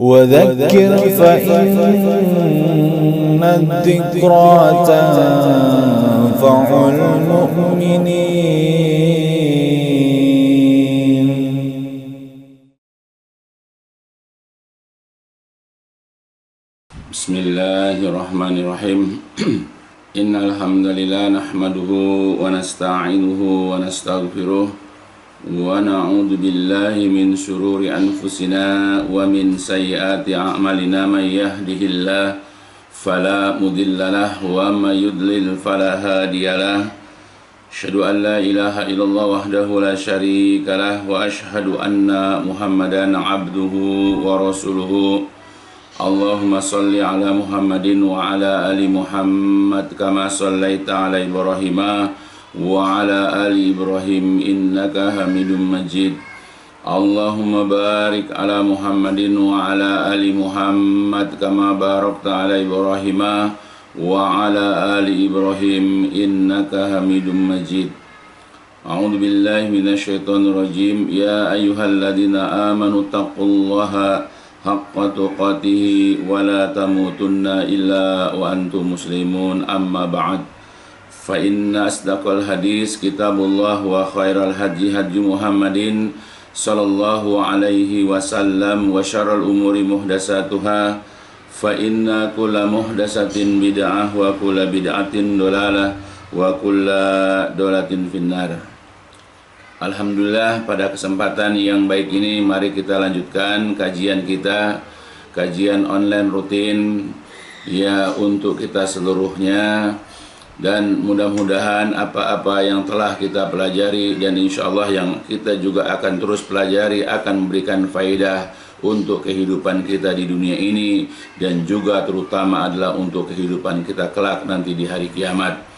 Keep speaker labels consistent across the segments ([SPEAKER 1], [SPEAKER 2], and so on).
[SPEAKER 1] وذكر فإن الذكرى تنفع المؤمنين.
[SPEAKER 2] بسم الله الرحمن الرحيم. إن الحمد لله نحمده ونستعينه ونستغفره ونعوذ بالله من شرور أنفسنا ومن سيئات أعمالنا. من يهده الله فلا مضل له ومن يضلل فلا هادي له. أشهد أن لا إله إلا الله وحده لا شريك له وأشهد أن محمدا عبده ورسوله. اللهم صل على محمد وعلى آل محمد كما صليت على إبراهيم وعلى آل إبراهيم إنك حميد مجيد. اللهم بارك على محمد وعلى آل محمد كما باركت على إبراهيم وعلى آل إبراهيم إنك حميد مجيد. أعوذ بالله من الشيطان الرجيم. يا أيها الذين آمنوا اتقوا الله حق تقاته ولا تموتن إلا وأنتم مسلمون. أما بعد فإن أصدق الحديث كتاب الله وخير الهدي هدي محمد صلى الله عليه وسلم وشر الأمور محدثاتها فإن كل محدثة بدعة وكل بدعة ضلالة وكل ضلالة في النار. Alhamdulillah, pada kesempatan yang baik ini mari kita lanjutkan kajian kita, kajian online rutin ya untuk kita seluruhnya, dan mudah-mudahan apa-apa yang telah kita pelajari dan insya Allah yang kita juga akan terus pelajari akan memberikan faedah untuk kehidupan kita di dunia ini dan juga terutama adalah untuk kehidupan kita kelak nanti di hari kiamat.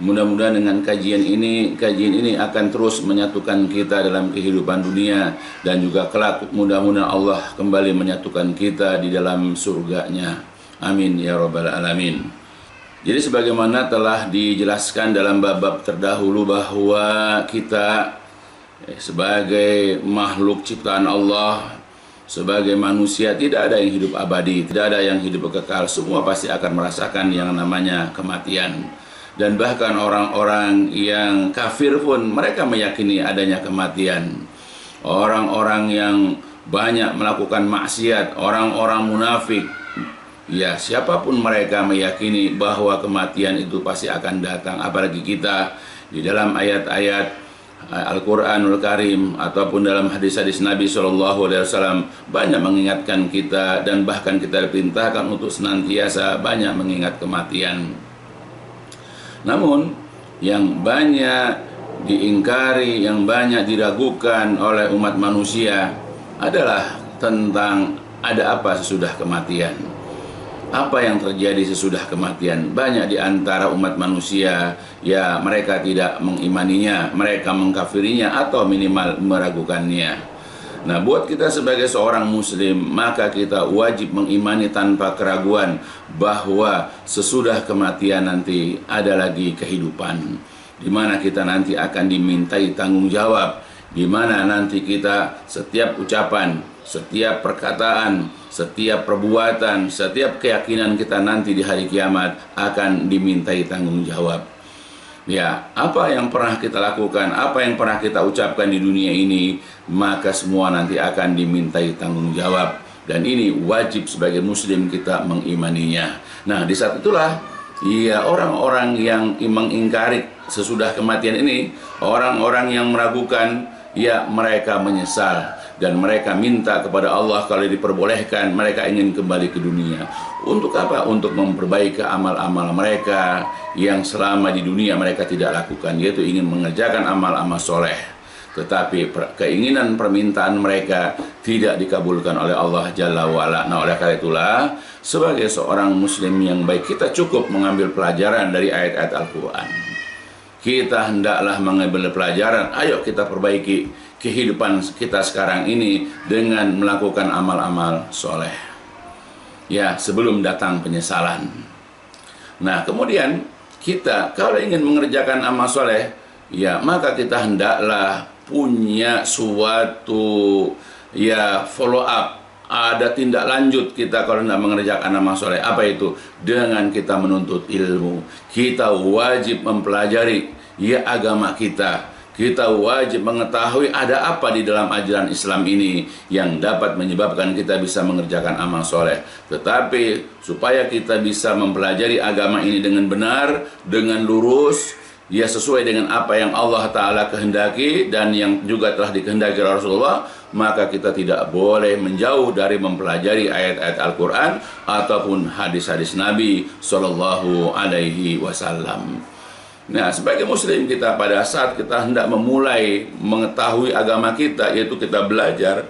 [SPEAKER 2] Mudah-mudahan dengan kajian ini akan terus menyatukan kita dalam kehidupan dunia dan juga kelak mudah-mudahan Allah kembali menyatukan kita di dalam surganya. Amin ya rabbal alamin. Jadi sebagaimana telah dijelaskan dalam bab-bab terdahulu bahwa kita sebagai makhluk ciptaan Allah, sebagai manusia tidak ada yang hidup abadi, tidak ada yang hidup kekal, semua pasti akan merasakan yang namanya kematian. Dan bahkan orang-orang yang kafir pun mereka meyakini adanya kematian. Orang-orang yang banyak melakukan maksiat, orang-orang munafik, ya siapapun mereka meyakini bahwa kematian itu pasti akan datang. Apalagi kita di dalam ayat-ayat Al-Quranul Karim ataupun dalam hadis-hadis Nabi SAW banyak mengingatkan kita dan bahkan kita diperintahkan untuk senantiasa banyak mengingat kematian. Namun yang banyak diingkari, yang banyak diragukan oleh umat manusia adalah tentang ada apa sesudah kematian. Apa yang terjadi sesudah kematian? Banyak di antara umat manusia ya mereka tidak mengimaninya, mereka mengkafirinya atau minimal meragukannya. Nah, buat kita sebagai seorang muslim, maka kita wajib mengimani tanpa keraguan bahwa sesudah kematian nanti ada lagi kehidupan, di mana kita nanti akan dimintai tanggung jawab, di mana nanti kita setiap ucapan, setiap perkataan, setiap perbuatan, setiap keyakinan kita nanti di hari kiamat akan dimintai tanggung jawab. Ya, apa yang pernah kita lakukan, apa yang pernah kita ucapkan di dunia ini, maka semua nanti akan dimintai tanggung jawab. Dan ini wajib sebagai muslim kita mengimaninya. Nah, di saat itulah ya orang-orang yang mengingkari sesudah kematian ini, orang-orang yang meragukan, ya mereka menyesal dan mereka minta kepada Allah kalau diperbolehkan mereka ingin kembali ke dunia. Untuk apa? Untuk memperbaiki amal-amal mereka yang selama di dunia mereka tidak lakukan, yaitu ingin mengerjakan amal-amal soleh. Tetapi keinginan permintaan mereka tidak dikabulkan oleh Allah Jalla wa'ala. Nah, oleh karena itulah sebagai seorang muslim yang baik kita cukup mengambil pelajaran dari ayat-ayat Al-Quran. Kita hendaklah mengambil pelajaran. Ayo kita perbaiki kehidupan kita sekarang ini dengan melakukan amal-amal soleh, ya, sebelum datang penyesalan. Nah, kemudian kita kalau ingin mengerjakan amal soleh, ya maka kita hendaklah punya suatu ya follow up ada tindak lanjut kita kalau tidak mengerjakan amal soleh. Apa itu? Dengan kita menuntut ilmu. Kita wajib mempelajari ya agama kita. Kita wajib mengetahui ada apa di dalam ajaran Islam ini yang dapat menyebabkan kita bisa mengerjakan amal soleh. Tetapi supaya kita bisa mempelajari agama ini dengan benar, dengan lurus, ya sesuai dengan apa yang Allah Ta'ala kehendaki dan yang juga telah dikehendaki Rasulullah, maka kita tidak boleh menjauh dari mempelajari ayat-ayat Al-Quran ataupun hadis-hadis Nabi Sallallahu Alaihi Wasallam. Nah, sebagai muslim kita pada saat kita hendak memulai mengetahui agama kita, yaitu kita belajar,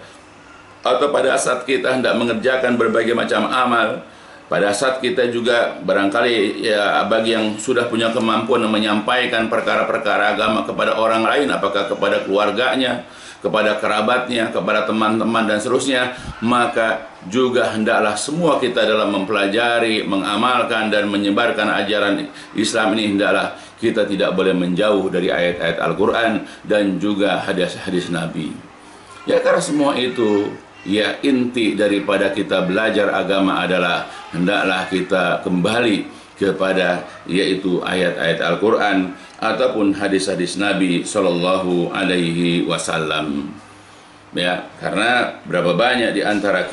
[SPEAKER 2] atau pada saat kita hendak mengerjakan berbagai macam amal, pada saat kita juga barangkali ya bagi yang sudah punya kemampuan menyampaikan perkara-perkara agama kepada orang lain, apakah kepada keluarganya, kepada kerabatnya, kepada teman-teman dan seterusnya, maka juga hendaklah semua kita dalam mempelajari, mengamalkan dan menyebarkan ajaran Islam ini, hendaklah kita tidak boleh menjauh dari ayat-ayat Al-Quran dan juga hadis-hadis Nabi. Ya, karena semua itu ya inti daripada kita belajar agama adalah hendaklah kita kembali kepada yaitu ayat-ayat Al-Quran ataupun hadis-hadis Nabi Sallallahu Alaihi Wasallam. Ya, karena berapa banyak di antara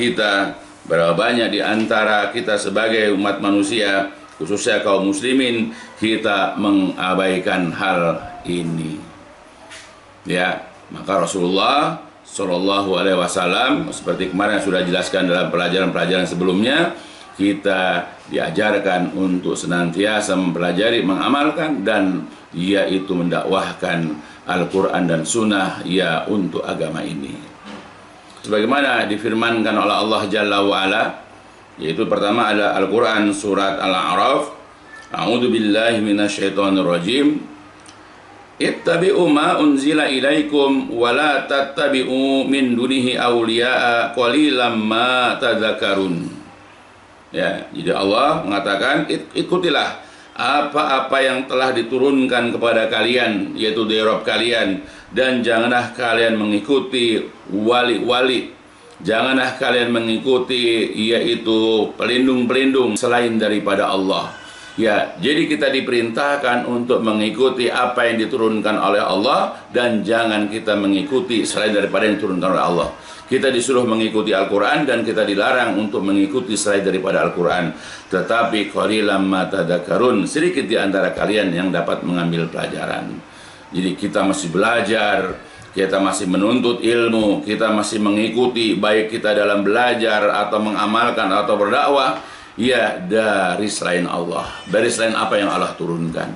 [SPEAKER 2] kita sebagai umat manusia, khususnya kaum muslimin, kita mengabaikan hal ini. Ya, maka Rasulullah Sallallahu Alaihi Wasallam seperti kemarin yang sudah dijelaskan dalam pelajaran-pelajaran sebelumnya, kita diajarkan untuk senantiasa mempelajari, mengamalkan dan yaitu mendakwahkan Al-Quran dan Sunnah ya untuk agama ini. Sebagaimana difirmankan oleh Allah Jalla wa'ala, yaitu pertama ada Al-Quran surat Al-A'raf, A'udzu billahi minasyaitonir rajim, ittabi'u ma unzila ilaikum wa la tattabi'u min dunihi awliya'a qalilan ma tadzakarun. Ya, jadi Allah mengatakan ikutilah apa-apa yang telah diturunkan kepada kalian, yaitu dari Rabb kalian, dan janganlah kalian mengikuti wali-wali, janganlah kalian mengikuti yaitu pelindung-pelindung selain daripada Allah. Ya, jadi kita diperintahkan untuk mengikuti apa yang diturunkan oleh Allah dan jangan kita mengikuti selain daripada yang diturunkan oleh Allah. Kita disuruh mengikuti Al-Quran dan kita dilarang untuk mengikuti selain daripada Al-Quran. Tetapi qalilan ma tadzakarun, sedikit di antara kalian yang dapat mengambil pelajaran. Jadi kita masih belajar, kita masih menuntut ilmu, kita masih mengikuti, baik kita dalam belajar atau mengamalkan atau berdakwah, ya dari selain Allah, dari selain apa yang Allah turunkan.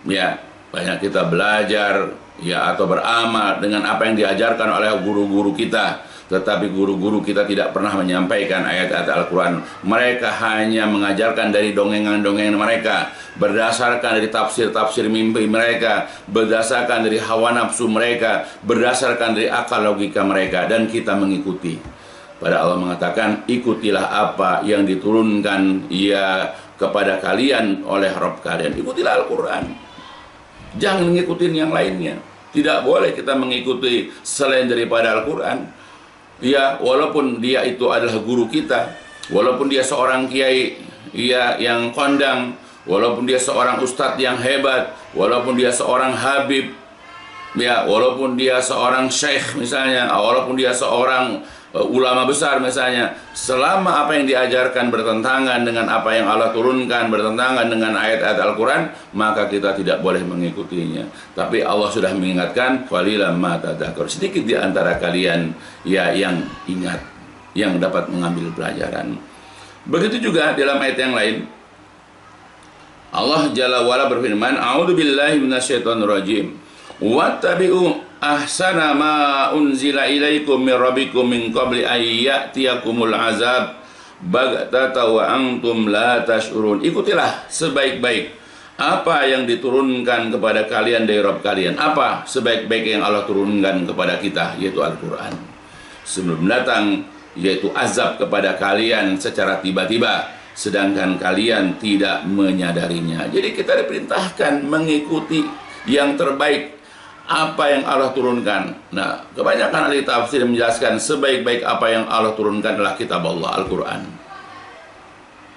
[SPEAKER 2] Ya, banyak kita belajar ya atau beramal dengan apa yang diajarkan oleh guru-guru kita, tetapi guru-guru kita tidak pernah menyampaikan ayat-ayat Al-Quran. Mereka hanya mengajarkan dari dongengan-dongengan mereka, berdasarkan dari tafsir-tafsir mimpi mereka, berdasarkan dari hawa nafsu mereka, berdasarkan dari akal logika mereka, dan kita mengikuti. Pada Allah mengatakan, ikutilah apa yang diturunkan ya kepada kalian oleh Rabb kalian. Ikutilah Al-Quran, jangan ngikutin yang lainnya. Tidak boleh kita mengikuti selain daripada Al-Quran. Ya, walaupun dia itu adalah guru kita, walaupun dia seorang kiai ya yang kondang, walaupun dia seorang ustadz yang hebat, walaupun dia seorang habib, ya, walaupun dia seorang syekh misalnya, walaupun dia seorang ulama besar misalnya, selama apa yang diajarkan bertentangan dengan apa yang Allah turunkan, bertentangan dengan ayat-ayat Al-Quran, maka kita tidak boleh mengikutinya. Tapi Allah sudah mengingatkan, qalilan ma tadzakarun, sedikit di antara kalian ya yang ingat, yang dapat mengambil pelajaran. Begitu juga dalam ayat yang lain, Allah Jalla wa'ala berfirman, a'udzu billahi minasyaitonir rajim, wattabi'u ahsana ma unzila ilaikum min rabbikum min qabli an ya'tiyakumul azab baghtata wa antum la tash'urun. Ikutilah sebaik-baik apa yang diturunkan kepada kalian dari Rabb kalian. Apa sebaik-baik yang Allah turunkan kepada kita, yaitu Al-Quran, sebelum datang yaitu azab kepada kalian secara tiba-tiba, sedangkan kalian tidak menyadarinya. Jadi kita diperintahkan mengikuti yang terbaik apa yang Allah turunkan. Nah, kebanyakan ahli tafsir menjelaskan sebaik-baik apa yang Allah turunkan adalah kitab Allah, Al-Quran.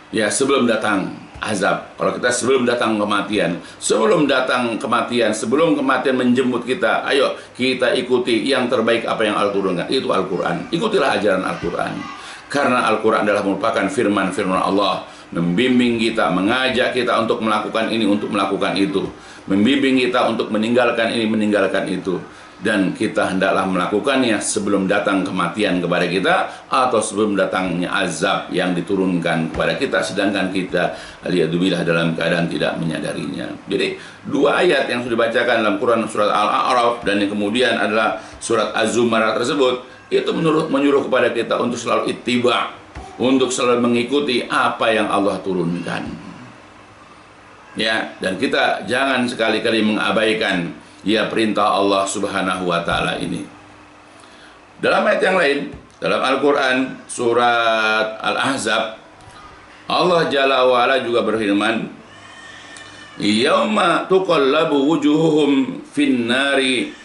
[SPEAKER 2] Ya, sebelum datang azab. Kalau kita sebelum datang kematian, sebelum kematian menjemput kita, ayo kita ikuti yang terbaik apa yang Allah turunkan, itu Al-Quran. Ikutilah ajaran Al-Quran. Karena Al-Quran adalah merupakan firman-firman Allah, membimbing kita, mengajak kita untuk melakukan ini, untuk melakukan itu, membimbing kita untuk meninggalkan ini, meninggalkan itu. Dan kita hendaklah melakukannya sebelum datang kematian kepada kita, atau sebelum datangnya azab yang diturunkan kepada kita, sedangkan kita aliyadzubillah dalam keadaan tidak menyadarinya. Jadi dua ayat yang sudah dibacakan dalam Quran, surat Al-A'raf dan yang kemudian adalah surat Az-Zumar tersebut, itu menyuruh kepada kita untuk selalu ittiba, untuk selalu mengikuti apa yang Allah turunkan. Ya, dan kita jangan sekali-kali mengabaikan ya perintah Allah Subhanahu wa taala ini. Dalam ayat yang lain, dalam Al-Qur'an surat Al-Ahzab, Allah Jalla wa Ala juga berfirman, "Yauma tuqallabu wujuhuhum fin-nari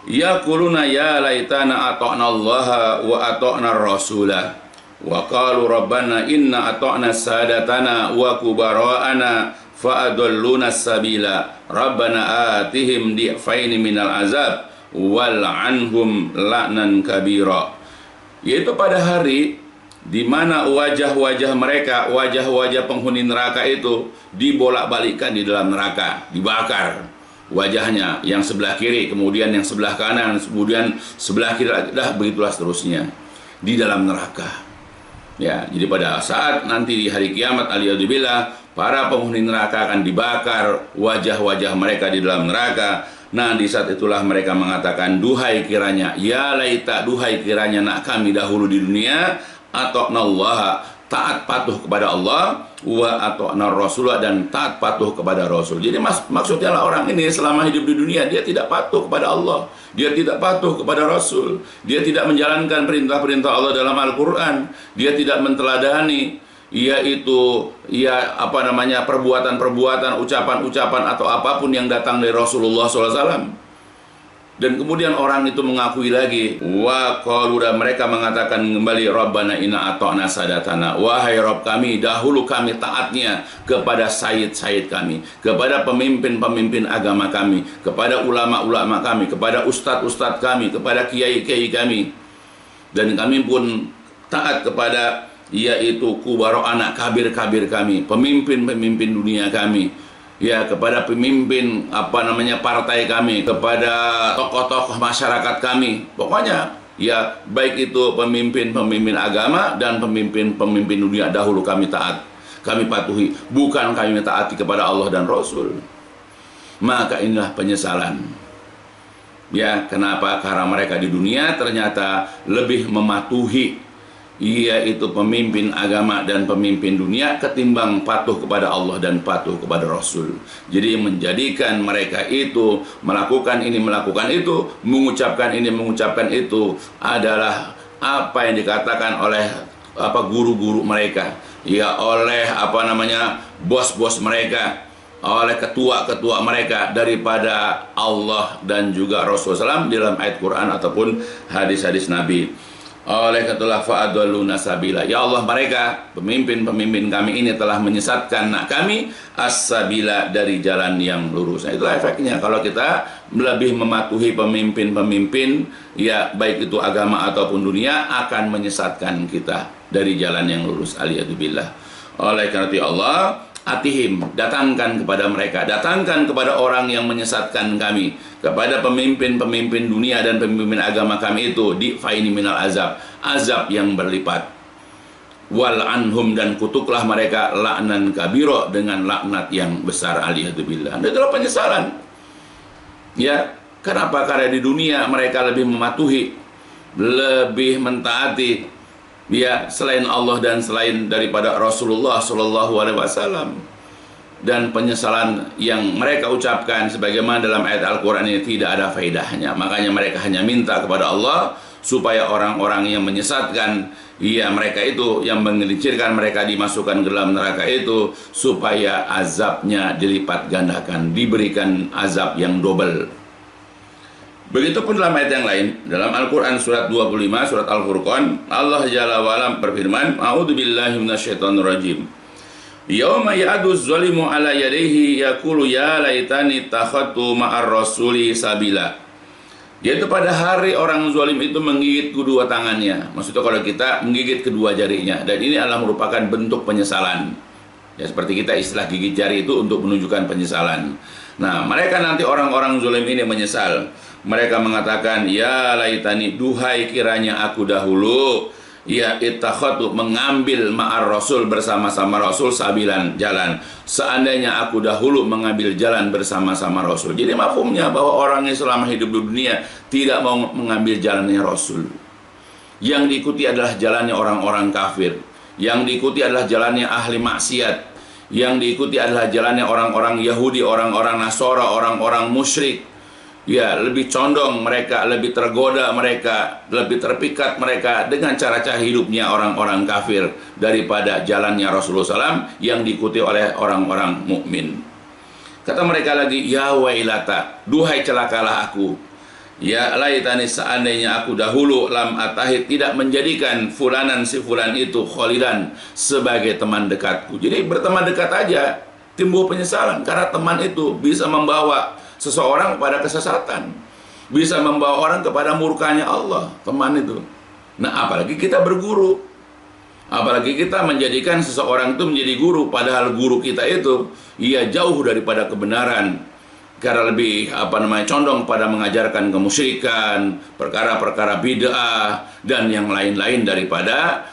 [SPEAKER 2] yaquluna ya laitana ata'na Allah wa ata'na ar-rasulah wa qalu rabbana inna ata'na sadatana wa kubara'ana fa'adalluna sabila rabbana atihim di'faini minal azab wal anhum la'nan kabira." Yaitu pada hari di mana wajah-wajah mereka, wajah-wajah penghuni neraka itu dibolak-balikkan di dalam neraka, dibakar wajahnya, yang sebelah kiri, kemudian yang sebelah kanan, kemudian sebelah kiri, dah begitulah seterusnya di dalam neraka. Ya, jadi pada saat nanti di hari kiamat aliyadzubillah, para penghuni neraka akan dibakar wajah-wajah mereka di dalam neraka. Nah, di saat itulah mereka mengatakan, duhai kiranya, ya laita, duhai kiranya nak kami dahulu di dunia, ata'nallaha, taat patuh kepada Allah, wa ata'nar rasulah, dan taat patuh kepada Rasul. Jadi maksudnya lah orang ini selama hidup di dunia dia tidak patuh kepada Allah, dia tidak patuh kepada Rasul, dia tidak menjalankan perintah-perintah Allah dalam Al-Quran, dia tidak menteladani yaitu perbuatan-perbuatan, ucapan-ucapan atau apapun yang datang dari Rasulullah SAW. Dan kemudian orang itu mengakui lagi, wa qalu, dan mereka mengatakan kembali, rabbana inna ata'na sadatana, wahai Rabb kami, dahulu kami taatnya kepada sayyid-sayyid kami, kepada pemimpin-pemimpin agama kami, kepada ulama-ulama kami, kepada ustadz-ustadz kami, kepada kiai-kiai kami, dan kami pun taat kepada yaitu kubaro anak kabir-kabir kami, pemimpin-pemimpin dunia kami, ya, kepada pemimpin partai kami, kepada tokoh-tokoh masyarakat kami. Pokoknya ya, baik itu pemimpin-pemimpin agama dan pemimpin-pemimpin dunia, dahulu kami taat, kami patuhi, bukan kami taati kepada Allah dan Rasul. Maka inilah penyesalan. Ya, kenapa? Karena mereka di dunia ternyata lebih mematuhi yaitu pemimpin agama dan pemimpin dunia ketimbang patuh kepada Allah dan patuh kepada Rasul. Jadi menjadikan mereka itu melakukan ini, melakukan itu, mengucapkan ini, mengucapkan itu adalah apa yang dikatakan oleh guru-guru mereka, ya, oleh bos-bos mereka, oleh ketua-ketua mereka, daripada Allah dan juga Rasulullah SAW dalam ayat Quran ataupun hadis-hadis Nabi. Oleh ketulah fa'adalluna sabila, ya Allah, mereka pemimpin-pemimpin kami ini telah menyesatkan kami as-sabila, dari jalan yang lurus. Nah, itulah efeknya kalau kita lebih mematuhi pemimpin-pemimpin, ya, baik itu agama ataupun dunia, akan menyesatkan kita dari jalan yang lurus, aliyadzubillah. Oleh karena itu Allah, atihim, datangkan kepada mereka, datangkan kepada orang yang menyesatkan kami, kepada pemimpin-pemimpin dunia dan pemimpin agama kami itu, di'faini minal azab, azab yang berlipat, wal anhum, dan kutuklah mereka la'nan kabiro, dengan laknat yang besar, aliyadzubillah. Dan itulah penyesalan. Ya, kenapa? Karena di dunia mereka lebih mematuhi, lebih mentaati, ya, selain Allah dan selain daripada Rasulullah SAW. Dan penyesalan yang mereka ucapkan sebagaimana dalam ayat Al-Quran ini tidak ada faedahnya. Makanya mereka hanya minta kepada Allah supaya orang-orang yang menyesatkan mereka itu, yang menggelincirkan mereka dimasukkan ke dalam neraka itu, supaya azabnya dilipat gandakan, diberikan azab yang double. Begitupun dalam ayat yang lain, dalam Al-Quran surat 25, surat Al-Furqan, Allah Jalla wa'ala berfirman, A'udzubillahi minasyaitonirrajim. Yauma ya'adu zalimu ala yadayhi yaqulu ya laitani takhadtu ma'ar rasuli sabila. Yaitu pada hari orang zalim itu menggigit kedua tangannya. Maksudnya kalau kita menggigit kedua jarinya. Dan ini adalah merupakan bentuk penyesalan. Ya, seperti kita istilah gigit jari itu untuk menunjukkan penyesalan. Nah, mereka nanti orang-orang zalim ini menyesal. Mereka mengatakan, ya laitani, duhai kiranya aku dahulu, ya ittakhadtu, mengambil ma'ar rasul, bersama-sama rasul, sabilan, jalan. Seandainya aku dahulu mengambil jalan bersama-sama rasul. Jadi mafhumnya bahwa orang yang selama hidup di dunia tidak mau mengambil jalannya rasul. Yang diikuti adalah jalannya orang-orang kafir. Yang diikuti adalah jalannya ahli maksiat. Yang diikuti adalah jalannya orang-orang Yahudi, orang-orang Nasara, orang-orang musyrik. Ya, lebih condong mereka, lebih tergoda mereka, lebih terpikat mereka dengan cara-cara hidupnya orang-orang kafir daripada jalannya Rasulullah SAW yang diikuti oleh orang-orang mukmin. Kata mereka lagi, ya wailata, duhai celakalah aku. Ya laitani, seandainya aku dahulu lam atahid, tidak menjadikan fulanan si fulan itu kholidan sebagai teman dekatku. Jadi berteman dekat aja timbul penyesalan, karena teman itu bisa membawa seseorang kepada kesesatan, bisa membawa orang kepada murkanya Allah, teman itu. Nah, apalagi kita berguru, apalagi kita menjadikan seseorang itu menjadi guru, padahal guru kita itu ia jauh daripada kebenaran, karena lebih condong pada mengajarkan kemusyrikan, perkara-perkara bid'ah dan yang lain-lain daripada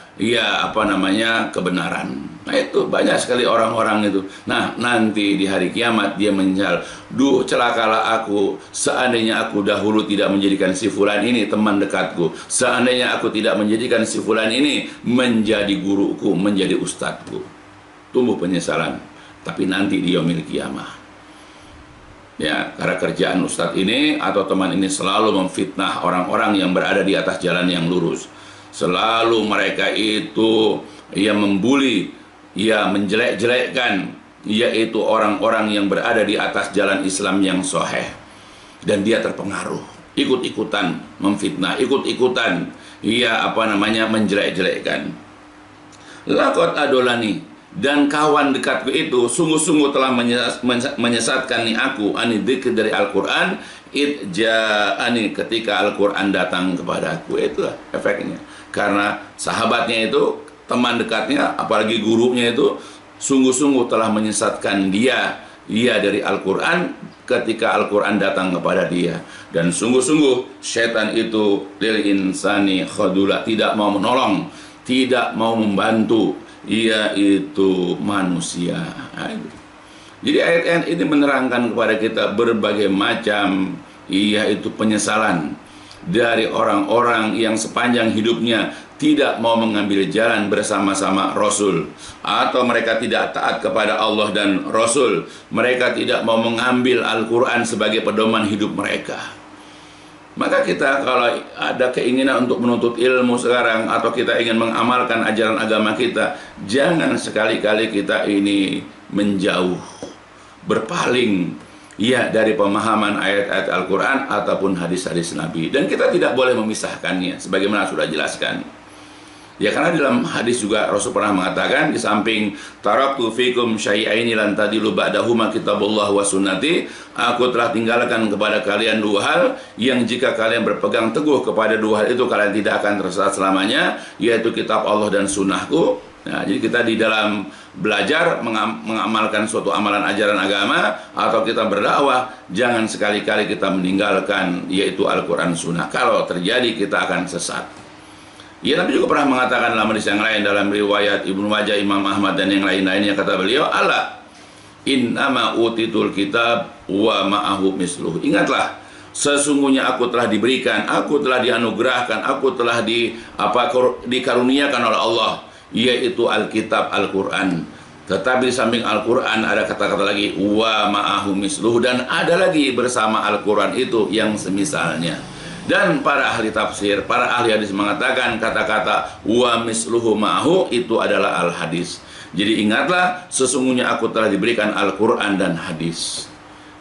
[SPEAKER 2] kebenaran. Nah, itu banyak sekali orang-orang itu. Nah, nanti di hari kiamat dia menyesal, duh celakalah aku, seandainya aku dahulu tidak menjadikan si fulan ini teman dekatku, seandainya aku tidak menjadikan si fulan ini menjadi guruku, menjadi ustadku. Tumbuh penyesalan, tapi nanti di yaumil kiamah. Ya, karena kerjaan ustadz ini atau teman ini selalu memfitnah orang-orang yang berada di atas jalan yang lurus. Selalu mereka itu membuli, menjelek-jelekkan, yaitu orang-orang yang berada di atas jalan Islam yang sahih. Dan dia terpengaruh, ikut-ikutan memfitnah, ikut-ikutan menjelek-jelekkan. Laqad adolani, dan kawan dekatku itu sungguh-sungguh telah menyesatkan aku dzikr dari Al-Quran, idja'ani, ketika Al-Quran datang kepadaku. Itulah efeknya. Karena sahabatnya itu, teman dekatnya, apalagi gurunya itu sungguh-sungguh telah menyesatkan dia dari Al-Quran ketika Al-Quran datang kepada dia. Dan sungguh-sungguh syaitan itu lil insani khadula, tidak mau menolong, tidak mau membantu yaitu manusia. Jadi ayat ini menerangkan kepada kita berbagai macam yaitu penyesalan dari orang-orang yang sepanjang hidupnya tidak mau mengambil jalan bersama-sama Rasul, atau mereka tidak taat kepada Allah dan Rasul, mereka tidak mau mengambil Al-Quran sebagai pedoman hidup mereka. Maka kita kalau ada keinginan untuk menuntut ilmu sekarang, atau kita ingin mengamalkan ajaran agama kita, jangan sekali-kali kita ini menjauh, berpaling dari pemahaman ayat-ayat Al-Quran ataupun hadis-hadis Nabi. Dan kita tidak boleh memisahkannya, sebagaimana sudah jelaskan. Ya, karena dalam hadis juga Rasul pernah mengatakan, di samping taraktu fikum syai'aini lan tadilu ba'dahuma kitabullah wa sunnati, aku telah tinggalkan kepada kalian dua hal yang jika kalian berpegang teguh kepada dua hal itu, kalian tidak akan tersesat selamanya, yaitu kitab Allah dan sunnahku. Nah, jadi kita di dalam belajar mengamalkan suatu amalan ajaran agama atau kita berdakwah, jangan sekali-kali kita meninggalkan yaitu Al-Quran Sunnah. Kalau terjadi kita akan sesat. Ya, Nabi juga pernah mengatakan dalam hadis yang lain, dalam riwayat Ibnu Majah, Imam Ahmad dan yang lain-lainnya, kata beliau, ala innama utitul kitab wa ma'ahu misluh. Ingatlah, sesungguhnya aku telah diberikan, aku telah dianugerahkan, aku telah dikaruniakan oleh Allah, yaitu Alkitab, Al-Quran. Tetapi di samping Al-Quran ada kata-kata lagi, wa ma'ahu misluh, dan ada lagi bersama Al-Quran itu yang semisalnya. Dan para ahli tafsir, para ahli hadis mengatakan kata-kata wa misluhu ma'hu itu adalah al-hadis. Jadi ingatlah, sesungguhnya aku telah diberikan Al-Quran dan hadis.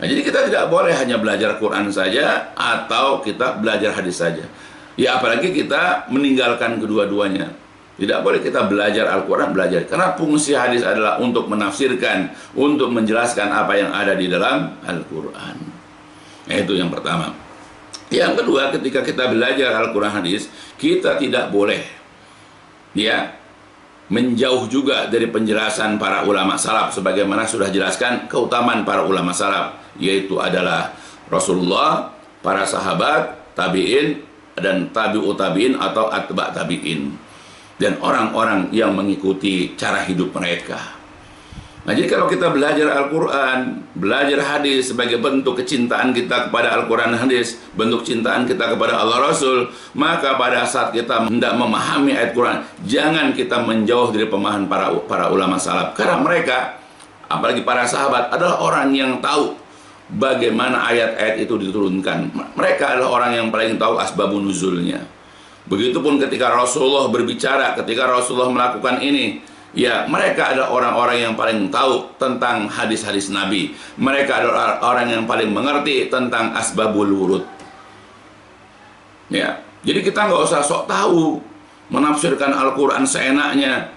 [SPEAKER 2] Nah, jadi kita tidak boleh hanya belajar Quran saja atau kita belajar hadis saja. Ya apalagi kita meninggalkan kedua-duanya. Tidak boleh kita belajar Al-Quran, belajar. Karena fungsi hadis adalah untuk menafsirkan, untuk menjelaskan apa yang ada di dalam Al-Quran. Nah, itu yang pertama. Yang kedua, ketika kita belajar Al-Quran hadis, kita tidak boleh menjauh juga dari penjelasan para ulama salaf, sebagaimana sudah jelaskan keutamaan para ulama salaf, yaitu adalah Rasulullah, para sahabat, tabi'in, dan tabi'ut tabi'in atau atba' tabi'in, dan orang-orang yang mengikuti cara hidup mereka. Nah, jadi kalau kita belajar Al-Quran, belajar hadis sebagai bentuk kecintaan kita kepada Al-Quran dan hadis, bentuk cintaan kita kepada Allah Rasul, maka pada saat kita hendak memahami ayat Quran, jangan kita menjauh dari pemahaman para ulama salaf. Karena mereka, apalagi para sahabat, adalah orang yang tahu bagaimana ayat-ayat itu diturunkan. Mereka adalah orang yang paling tahu asbabun nuzulnya. Begitupun ketika Rasulullah berbicara, ketika Rasulullah melakukan ini, ya mereka adalah orang-orang yang paling tahu tentang hadis-hadis Nabi. Mereka adalah orang yang paling mengerti tentang asbabul wurud. Ya, jadi kita nggak usah sok tahu menafsirkan Al-Quran seenaknya,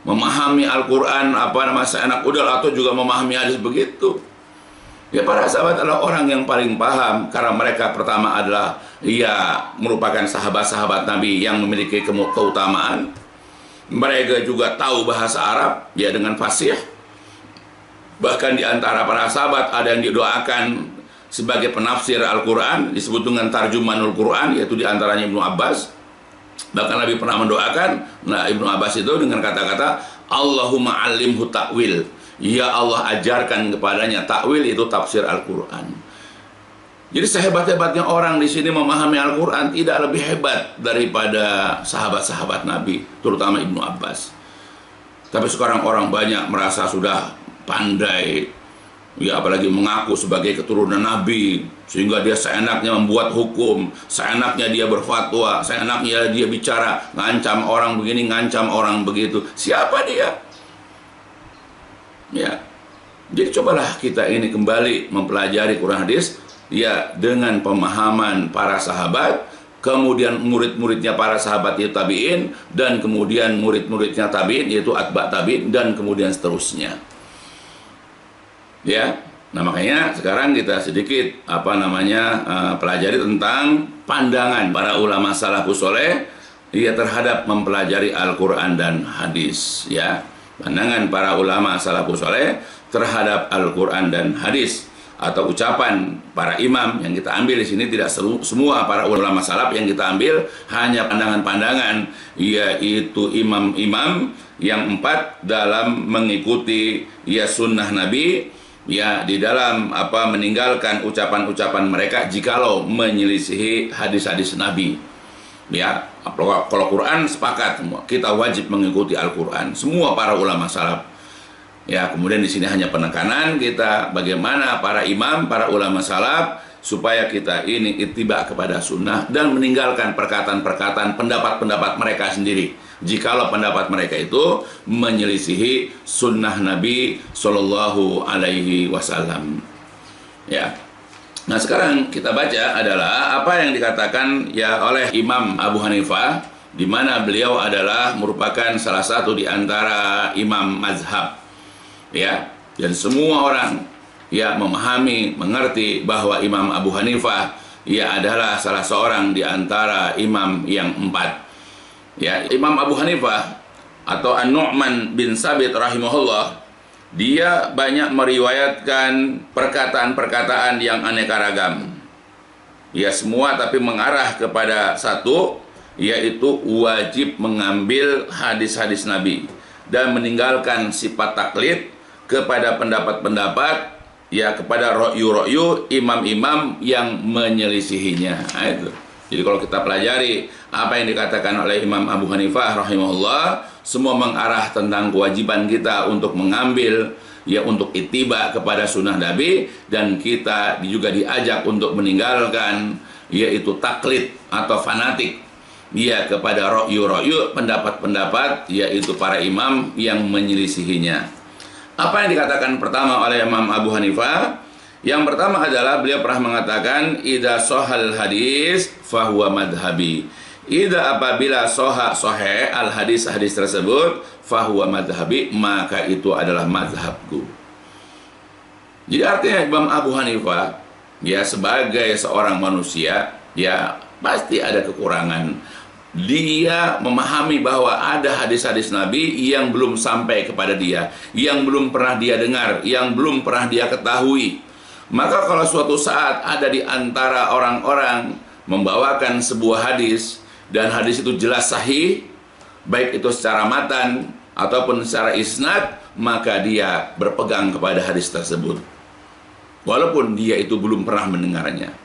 [SPEAKER 2] memahami Al-Quran seenak udal, atau juga memahami hadis begitu. Ya, para sahabat adalah orang yang paling paham, karena mereka pertama adalah merupakan sahabat-sahabat Nabi yang memiliki keutamaan. Mereka juga tahu bahasa Arab dengan fasih. Bahkan di antara para sahabat ada yang didoakan sebagai penafsir Al-Quran, disebut dengan tarjumanul Quran, yaitu di antaranya Ibnu Abbas. Bahkan Nabi pernah mendoakan Ibnu Abbas itu dengan kata-kata Allahumma alimhu ta'wil, ya Allah ajarkan kepadanya ta'wil, itu tafsir Al-Quran. Jadi sehebat-hebatnya orang di sini memahami Al-Quran tidak lebih hebat daripada sahabat-sahabat Nabi, terutama Ibnu Abbas. Tapi sekarang orang banyak merasa sudah pandai, apalagi mengaku sebagai keturunan Nabi, sehingga dia seenaknya membuat hukum, seenaknya dia berfatwa, seenaknya dia bicara, ngancam orang begini, ngancam orang begitu. Siapa dia? Jadi cobalah kita ini kembali mempelajari Quran hadis dengan pemahaman para sahabat, kemudian murid-muridnya para sahabat yaitu tabi'in, dan kemudian murid-muridnya tabi'in yaitu atba' tabi'in, dan kemudian seterusnya. Nah makanya sekarang kita sedikit pelajari tentang pandangan para ulama salafus saleh terhadap mempelajari Al-Quran dan hadis. Pandangan para ulama salafus saleh terhadap Al-Quran dan hadis, atau ucapan para imam yang kita ambil di sini. Tidak semua para ulama salaf yang kita ambil, hanya pandangan-pandangan, yaitu imam-imam yang 4 dalam mengikuti sunnah Nabi, di dalam meninggalkan ucapan-ucapan mereka jikalau menyelisihi hadis-hadis Nabi. Kalau Quran sepakat semua, kita wajib mengikuti Al-Quran, semua para ulama salaf. Kemudian di sini hanya penekanan kita bagaimana para imam, para ulama salaf, supaya kita ini ittiba kepada sunnah dan meninggalkan perkataan-perkataan, pendapat-pendapat mereka sendiri, jikalau pendapat mereka itu menyelisihi sunnah Nabi Shallallahu Alaihi Wasallam. Nah sekarang kita baca adalah apa yang dikatakan oleh Imam Abu Hanifah, di mana beliau adalah merupakan salah satu di antara imam mazhab. Dan semua orang memahami, mengerti bahwa Imam Abu Hanifah adalah salah seorang di antara imam yang 4. Imam Abu Hanifah atau An-Nu'man bin Sabit rahimahullah, dia banyak meriwayatkan perkataan-perkataan yang aneka ragam. Semua tapi mengarah kepada satu, yaitu wajib mengambil hadis-hadis Nabi dan meninggalkan sifat taklid kepada pendapat-pendapat, kepada ro'yu-ro'yu imam-imam yang menyelisihinya. Itu. Jadi kalau kita pelajari apa yang dikatakan oleh Imam Abu Hanifah rahimahullah, semua mengarah tentang kewajiban kita untuk mengambil, untuk ittiba kepada sunnah Nabi, dan kita juga diajak untuk meninggalkan yaitu taklid atau fanatik ya kepada ra'yu pendapat-pendapat yaitu para imam yang menyelisihinya. Apa yang dikatakan pertama oleh Imam Abu Hanifah? Yang pertama adalah beliau pernah mengatakan idza shahal hadis fahuwa madhabi. Idza apabila sahih al hadis tersebut fahuwa madhabi, maka itu adalah mazhabku. Jadi artinya Imam Abu Hanifah ya sebagai seorang manusia ya pasti ada kekurangan. Dia memahami bahwa ada hadis-hadis Nabi yang belum sampai kepada dia, yang belum pernah dia dengar, yang belum pernah dia ketahui. Maka kalau suatu saat ada di antara orang-orang membawakan sebuah hadis dan hadis itu jelas sahih, baik itu secara matan ataupun secara isnad, maka dia berpegang kepada hadis tersebut walaupun dia itu belum pernah mendengarnya.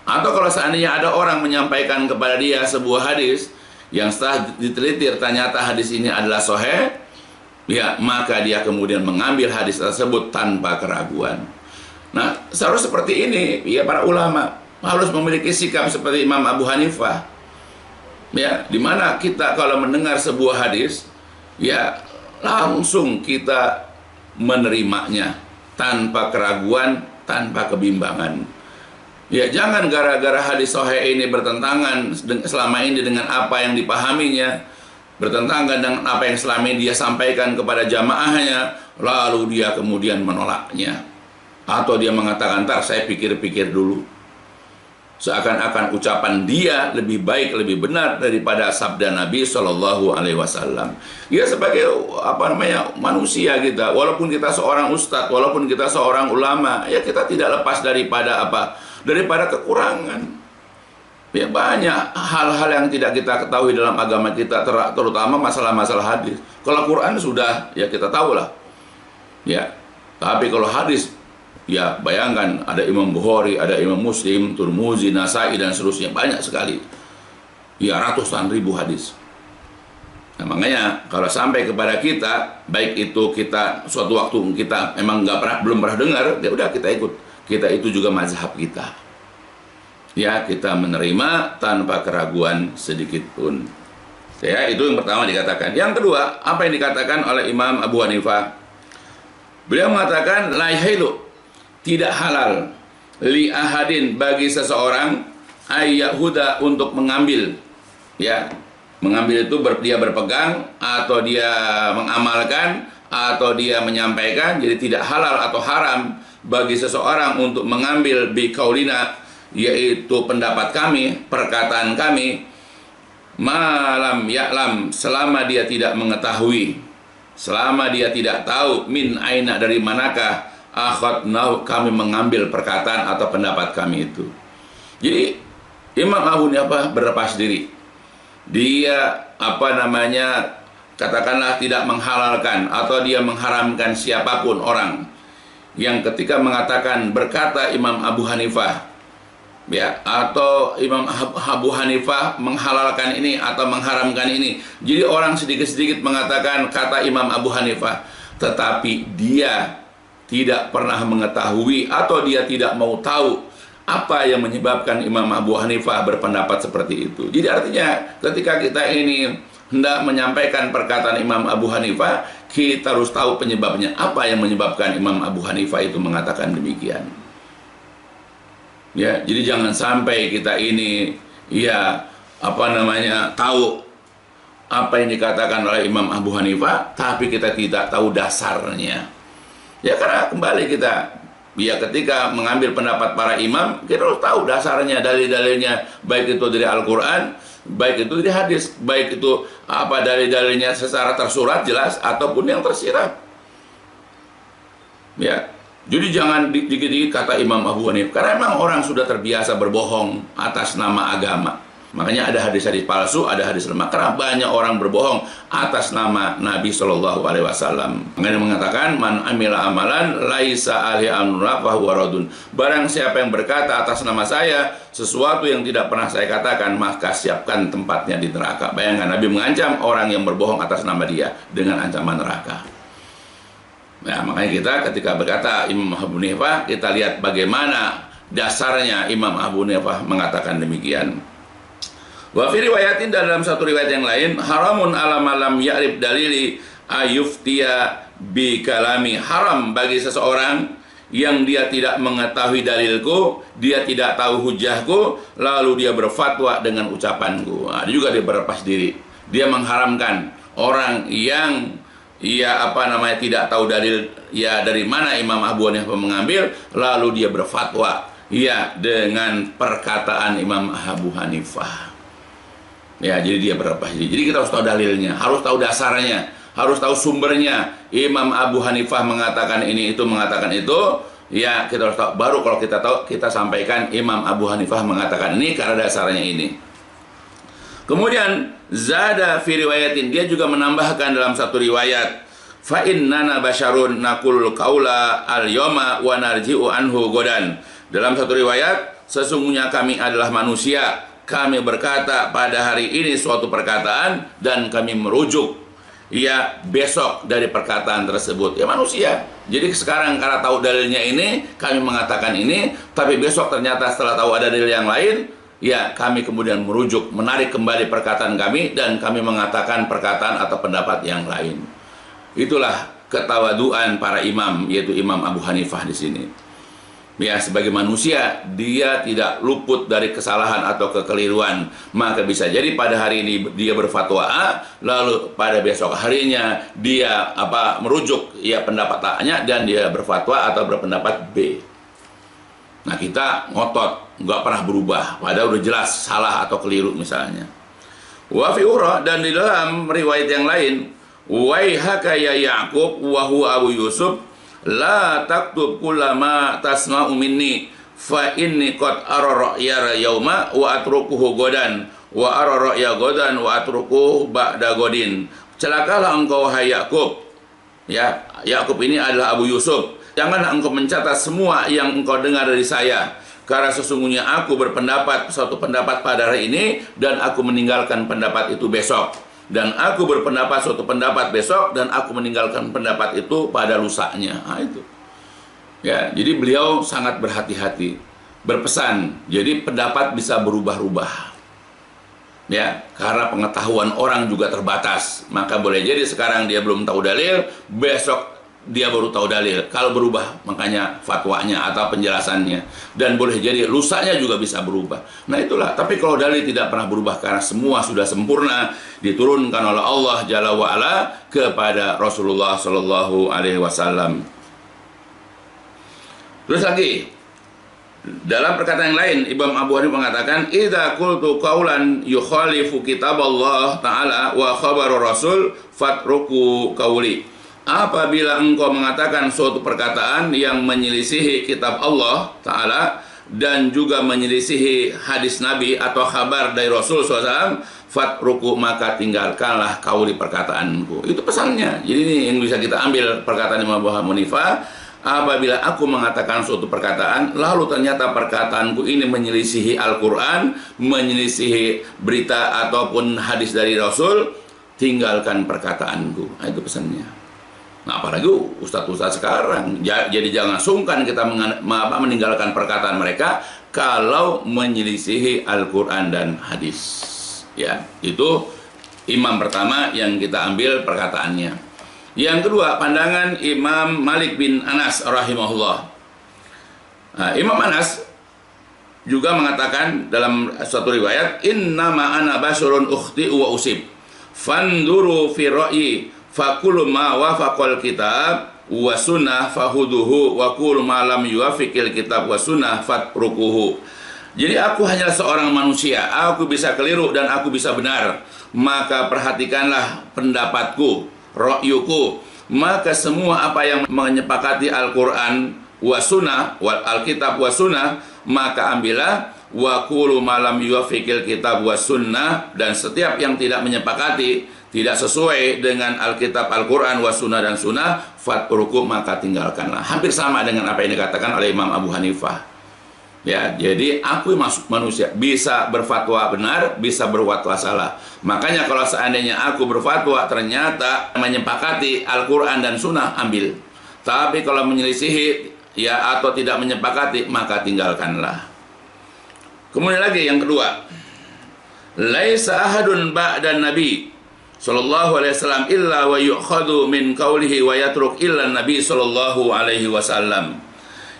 [SPEAKER 2] Atau kalau seandainya ada orang menyampaikan kepada dia sebuah hadis yang setelah diteliti ternyata hadis ini adalah sahih, ya maka dia kemudian mengambil hadis tersebut tanpa keraguan. Nah, seharusnya seperti ini ya para ulama harus memiliki sikap seperti Imam Abu Hanifah. Ya, dimana kita kalau mendengar sebuah hadis ya langsung kita menerimanya tanpa keraguan, tanpa kebimbangan. Ya jangan gara-gara hadis sahih ini bertentangan selama ini dengan apa yang dipahaminya, bertentangan dengan apa yang selama ini dia sampaikan kepada jamaahnya, lalu dia kemudian menolaknya. Atau dia mengatakan, ntar saya pikir-pikir dulu. Seakan-akan ucapan dia lebih baik, lebih benar daripada sabda Nabi SAW. Ya sebagai manusia kita, walaupun kita seorang ustadz, walaupun kita seorang ulama, ya kita tidak lepas daripada daripada kekurangan. Ya banyak hal-hal yang tidak kita ketahui dalam agama kita, terutama masalah-masalah hadis. Kalau Quran sudah ya kita tahulah. Ya. Tapi kalau hadis ya bayangkan ada Imam Bukhari, ada Imam Muslim, Tirmidzi, Nasai dan seterusnya, banyak sekali. Ya ratusan ribu hadis. Nah, makanya kalau sampai kepada kita, baik itu kita suatu waktu kita memang belum pernah dengar, ya udah kita ikut. Kita itu juga mazhab kita. Ya, kita menerima tanpa keraguan sedikit pun. Ya, itu yang pertama dikatakan. Yang kedua, apa yang dikatakan oleh Imam Abu Hanifah? Beliau mengatakan la yahilu, tidak halal li ahadin bagi seseorang ayyahuda untuk mengambil. Ya, mengambil itu dia berpegang atau dia mengamalkan atau dia menyampaikan, jadi tidak halal atau haram bagi seseorang untuk mengambil biqaulina, yaitu pendapat kami, perkataan kami, malam ya'lam, selama dia tidak mengetahui, selama dia tidak tahu min aina, dari manakah akhadnahu, kami mengambil perkataan atau pendapat kami itu. Jadi Imam Abu Hanifah berlepas diri. Dia katakanlah tidak menghalalkan atau dia mengharamkan siapapun orang yang ketika mengatakan berkata Imam Abu Hanifah ya, atau Imam Abu Hanifah menghalalkan ini atau mengharamkan ini. Jadi orang sedikit-sedikit mengatakan kata Imam Abu Hanifah, tetapi dia tidak pernah mengetahui atau dia tidak mau tahu apa yang menyebabkan Imam Abu Hanifah berpendapat seperti itu. Jadi artinya ketika kita ini hendak menyampaikan perkataan Imam Abu Hanifah, kita harus tahu penyebabnya. Apa yang menyebabkan Imam Abu Hanifah itu mengatakan demikian. Ya, jadi jangan sampai kita ini tahu apa yang dikatakan oleh Imam Abu Hanifah, tapi kita tidak tahu dasarnya. Ya karena kembali kita ketika mengambil pendapat para imam, kita harus tahu dasarnya, dalil-dalilnya, baik itu dari Al-Quran, baik itu dari hadis, baik itu dalil-dalilnya secara tersurat jelas ataupun yang tersirat. Ya, jadi jangan dikit-dikit kata Imam Abu Hanifah, karena memang orang sudah terbiasa berbohong atas nama agama. Makanya ada hadis-hadis palsu, ada hadis lemah, karena banyak orang berbohong atas nama Nabi SAW. Makanya mengatakan man amila amalan laisa alaihi amruna fahuwa radun. Barang siapa yang berkata atas nama saya sesuatu yang tidak pernah saya katakan, maka siapkan tempatnya di neraka. Bayangkan Nabi mengancam orang yang berbohong atas nama dia dengan ancaman neraka. Nah, makanya kita ketika berkata Imam Abu Hanifah, kita lihat bagaimana dasarnya Imam Abu Hanifah mengatakan demikian. Wa fi riwayatin, dalam satu riwayat yang lain, haramun ala malam ya'rif dalili ayuftiya bi kalami, haram bagi seseorang yang dia tidak mengetahui dalilku, dia tidak tahu hujahku, lalu dia berfatwa dengan ucapanku. Nah, juga dia berlepas diri. Dia mengharamkan orang yang tidak tahu dalil dari mana Imam Abu Hanifah mengambil, lalu dia berfatwa dengan perkataan Imam Abu Hanifah. Jadi dia berlepas diri. Jadi kita harus tahu dalilnya, harus tahu dasarnya, harus tahu sumbernya. Imam Abu Hanifah mengatakan ini, itu mengatakan itu, kita harus tahu. Baru kalau kita tahu, kita sampaikan Imam Abu Hanifah mengatakan ini karena dasarnya ini. Kemudian zada fi riwayatin, dia juga menambahkan dalam satu riwayat, fa innana basyarun naqul qaula al-yawma wa narji'u anhu godan. Dalam satu riwayat, sesungguhnya kami adalah manusia, kami berkata pada hari ini suatu perkataan dan kami merujuk besok dari perkataan tersebut. Manusia. Jadi sekarang karena tahu dalilnya ini, kami mengatakan ini, tapi besok ternyata setelah tahu ada dalil yang lain, kami kemudian merujuk, menarik kembali perkataan kami dan kami mengatakan perkataan atau pendapat yang lain. Itulah ketawaduan para imam, yaitu Imam Abu Hanifah di sini. Sebagai manusia, dia tidak luput dari kesalahan atau kekeliruan. Maka bisa jadi pada hari ini dia berfatwa A, lalu pada besok harinya dia merujuk pendapat A-nya dan dia berfatwa atau berpendapat B. Nah, kita ngotot, nggak pernah berubah, padahal udah jelas salah atau keliru misalnya. Wa fi ukhra, dan di dalam riwayat yang lain, waihaka ya Ya'qub wa huwa Abu Yusuf, la taktub kullama tasma'u minni fa inni qad ara ra'ya yauma wa atrukuhu godan wa ara ra'ya godan wa atrukuhu ba'da godin. Celakalah engkau hai Yakub. Yakub ini adalah Abu Yusuf. Janganlah engkau mencatat semua yang engkau dengar dari saya, karena sesungguhnya aku berpendapat suatu pendapat pada hari ini dan aku meninggalkan pendapat itu besok. Dan aku berpendapat suatu pendapat besok dan aku meninggalkan pendapat itu pada lusanya. Nah, itu. Jadi beliau sangat berhati-hati, berpesan. Jadi pendapat bisa berubah-ubah. Karena pengetahuan orang juga terbatas. Maka boleh jadi sekarang dia belum tahu dalil, besok dia baru tahu dalil. Kalau berubah makanya fatwanya atau penjelasannya, dan boleh jadi lusanya juga bisa berubah. Nah itulah. Tapi kalau dalil tidak pernah berubah karena semua sudah sempurna diturunkan oleh Allah Jalla wa Ala kepada Rasulullah Shallallahu Alaihi Wasallam. Terus lagi dalam perkataan yang lain, Imam Abu Hanifah mengatakan, idza qultu qaulan yukhalifu kitab Allah Ta'ala wa khabar Rasul fatruku qauli. Apabila engkau mengatakan suatu perkataan yang menyelisihi kitab Allah Ta'ala dan juga menyelisihi hadis Nabi atau kabar dari Rasul SAW, fatruku, maka tinggalkanlah kauli perkataanku. Itu pesannya. Jadi ini yang bisa kita ambil perkataan Imam Abu Hanifah. Apabila aku mengatakan suatu perkataan, lalu ternyata perkataanku ini menyelisihi Al-Quran, menyelisihi berita ataupun hadis dari Rasul, tinggalkan perkataanku. Nah, itu pesannya. Nah, apalagi ustadz-ustadz sekarang, jadi jangan sungkan kita meninggalkan perkataan mereka kalau menyelisihi Al-Quran dan hadis. Itu imam pertama yang kita ambil perkataannya. Yang kedua, pandangan Imam Malik bin Anas rahimahullah. Nah, Imam Anas juga mengatakan dalam suatu riwayat, innama ana basyarun ukhti wa usib fanduru fi ra'yi fakul ma wafaqal kitab wa sunnah fahuduhu wa kul ma lam yuwafiqil kitab wa sunnah fatrukuhu. Jadi aku hanyalah seorang manusia, aku bisa keliru dan aku bisa benar. Maka perhatikanlah pendapatku, ra'yuku. Maka semua apa yang menyepakati Al-Quran wa sunnah, wal alkitab wa sunnah, maka ambillah. Wa kul ma lam yuwafiqil kitab wa sunnah, dan setiap yang tidak menyepakati, tidak sesuai dengan Alkitab, Al-Quran, wa sunnah dan sunnah, fatruku, maka tinggalkanlah. Hampir sama dengan apa yang dikatakan oleh Imam Abu Hanifah. Jadi aku manusia, bisa berfatwa benar, bisa berfatwa salah. Makanya kalau seandainya aku berfatwa ternyata menyepakati Al-Quran dan sunnah, ambil. Tapi kalau menyelisihi ya atau tidak menyepakati, maka tinggalkanlah. Kemudian lagi yang kedua, laisa ahadun ba'dan nabi sallallahu alaihi wasallam illa wa yu'khadhu min qawlihi wa yatruk illa nabi sallallahu alaihi wasallam.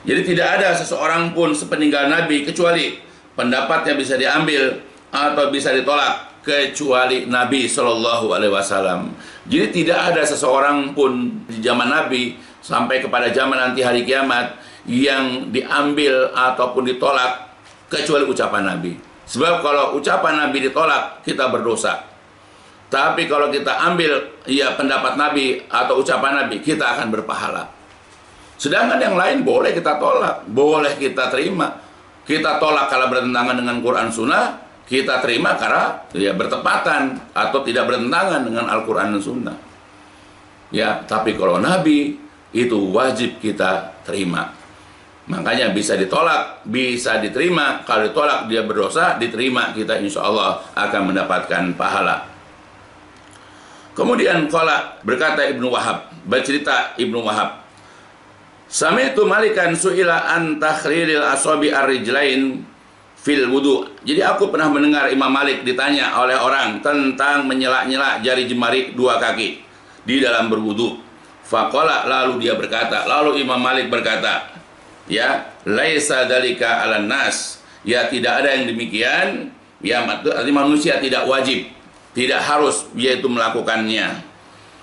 [SPEAKER 2] Jadi tidak ada seseorang pun sepeninggal nabi kecuali pendapatnya bisa diambil atau bisa ditolak kecuali Nabi sallallahu alaihi wasallam. Jadi tidak ada seseorang pun di zaman Nabi sampai kepada zaman nanti hari kiamat yang diambil ataupun ditolak kecuali ucapan Nabi. Sebab kalau ucapan Nabi ditolak, kita berdosa. Tapi kalau kita ambil ya pendapat Nabi atau ucapan Nabi, kita akan berpahala. Sedangkan yang lain boleh kita tolak, boleh kita terima. Kita tolak kalau bertentangan dengan Quran Sunnah, kita terima karena ya bertepatan atau tidak bertentangan dengan Al-Quran dan Sunnah. Ya, tapi kalau Nabi itu wajib kita terima. Makanya bisa ditolak, bisa diterima. Kalau ditolak dia berdosa, diterima kita insya Allah akan mendapatkan pahala. Kemudian berkata Ibnu Wahab, bercerita Ibnu Wahab, sami'tu Malikan su'ila an takhriril asabi ar-rijlain fil wudu. Jadi aku pernah mendengar Imam Malik ditanya oleh orang tentang menyela-nyela jari jemari dua kaki di dalam berwudu. Faqala, lalu dia berkata, lalu Imam Malik berkata, ya, laisa dalika 'alan nas. Ya, tidak ada yang demikian. Ya, artinya manusia tidak wajib, tidak harus yaitu melakukannya.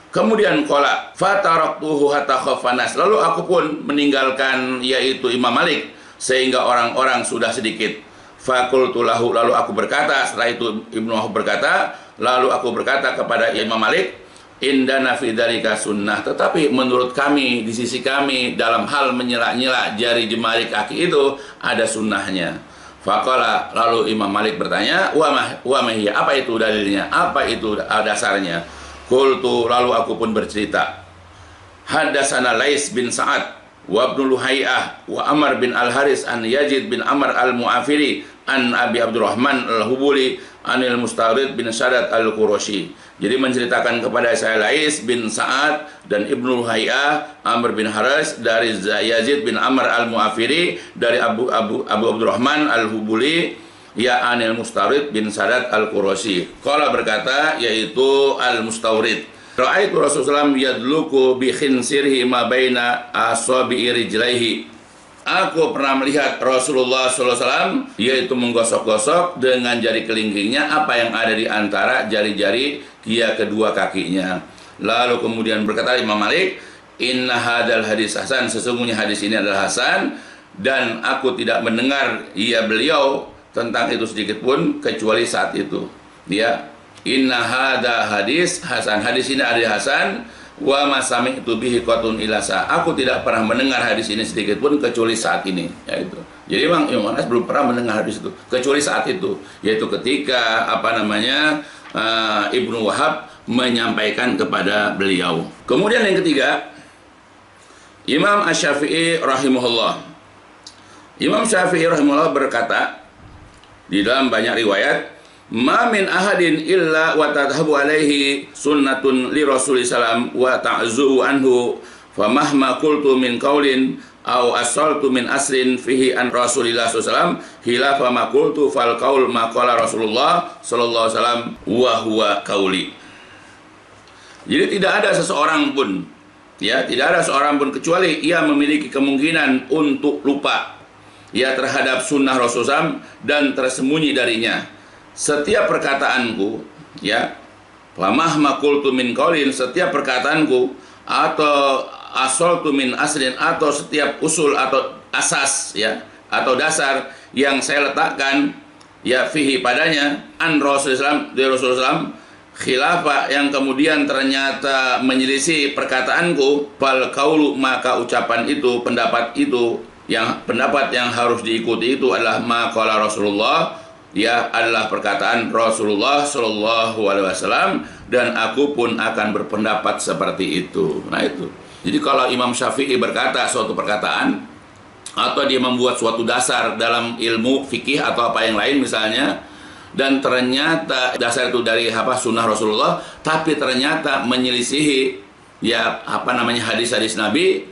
[SPEAKER 2] Kemudian qala fataraktuhu hatta khafanas. Lalu aku pun meninggalkan yaitu Imam Malik sehingga orang-orang sudah sedikit. Fakultu lahu, lalu aku berkata, setelah itu Ibnu Wahab berkata, lalu aku berkata kepada Imam Malik, indana fi dzalika sunnah. Tetapi menurut kami, di sisi kami, dalam hal menyela-nyela jari jemari kaki itu ada sunnahnya. Faqala, lalu Imam Malik bertanya, wa mahiyya, apa itu dalilnya? Apa itu dasarnya? Qultu, lalu aku pun bercerita. Haddatsana Lais bin Sa'ad wa Ibnu Luhaiyah wa Amr bin Al-Haris an Yazid bin Amr Al-Mu'afiri an Abi Abdurrahman Al-Hubuli anil Mustawrid bin Syadat Al-Qurashi. Jadi menceritakan kepada saya Lais bin Sa'ad dan Ibnu Luhaiyah, Amr bin Haris dari Yazid bin Amr Al-Mu'afiri dari Abu Abdurrahman Al-Hubuli ya anil Mustawrid bin Syadat Al-Qurashi. Qala berkata yaitu Al-Mustawrid, ra'aitu Rasulullah yadluku bi khinsirhi ma baina asabi'i rijlaihi. Aku pernah melihat Rasulullah SAW yaitu menggosok-gosok dengan jari kelingkingnya apa yang ada di antara jari-jari dia kedua kakinya. Lalu kemudian berkata Imam Malik, inna hadal hadis hasan, sesungguhnya hadis ini adalah hasan dan aku tidak mendengar beliau tentang itu sedikit pun kecuali saat itu. Dia inna hada hadis hasan, hadis ini adalah hasan. Wa masami itu bihi qatun ilasa. Aku tidak pernah mendengar hadis ini sedikit pun kecuali saat ini, yaitu. Jadi Imam Anas belum pernah mendengar hadis itu kecuali saat itu, yaitu ketika Ibnu Wahab menyampaikan kepada beliau. Kemudian yang ketiga, Imam Asy-Syafi'i rahimahullah. Imam Syafi'i rahimahullah berkata di dalam banyak riwayat, ma min ahadin illa wa tadhhabu alaihi sunnatun li Rasulillah sallam wa ta'zu anhu fa mahma qultu min qaulin aw asaltu min asrin fihi an Rasulillah sallam khilafa ma qultu fal qaul ma qala Rasulullah sallallahu alaihi wasallam wa huwa qauli. Jadi tidak ada seseorang pun tidak ada seorang pun kecuali ia memiliki kemungkinan untuk lupa terhadap sunnah Rasulullah dan tersembunyi darinya. Setiap perkataanku, famahma qultu min qaulin, setiap perkataanku atau asaltu min aslin, atau setiap usul atau asas atau dasar yang saya letakkan fihi padanya an Rasulullah SAW khilafah yang kemudian ternyata menyelisih perkataanku, fal qaulu, maka ucapan itu, pendapat yang harus diikuti itu adalah ma qala Rasulullah, adalah perkataan Rasulullah Shallallahu Alaihi Wasallam, dan aku pun akan berpendapat seperti itu. Nah itu. Jadi kalau Imam Syafi'i berkata suatu perkataan atau dia membuat suatu dasar dalam ilmu fikih atau apa yang lain misalnya, dan ternyata dasar itu dari sunnah Rasulullah, tapi ternyata menyelisihi hadis-hadis Nabi,